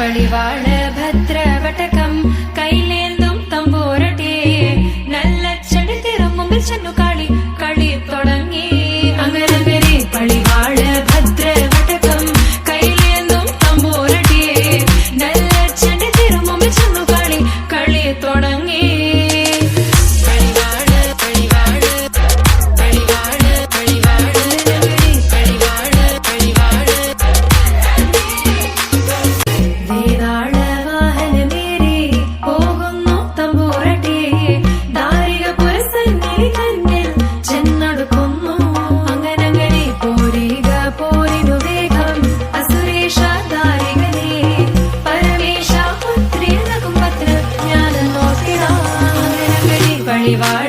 പളിവാള ഭദ്രവടകം കൈലേന്തും തമ്പൂരട്ടെ നല്ല ചെടി തിരുമുമ്പിൽ ചെന്നു കളി കളി തുടങ്ങി അങ്ങനെ പളിവാള ഭദ്രവടകം കൈലേന്തും തമ്പൂരട്ടെ നല്ല ചെടി തിരുമുമ്പിൽ ചെന്നു കളി കളി തുടങ്ങി Bye.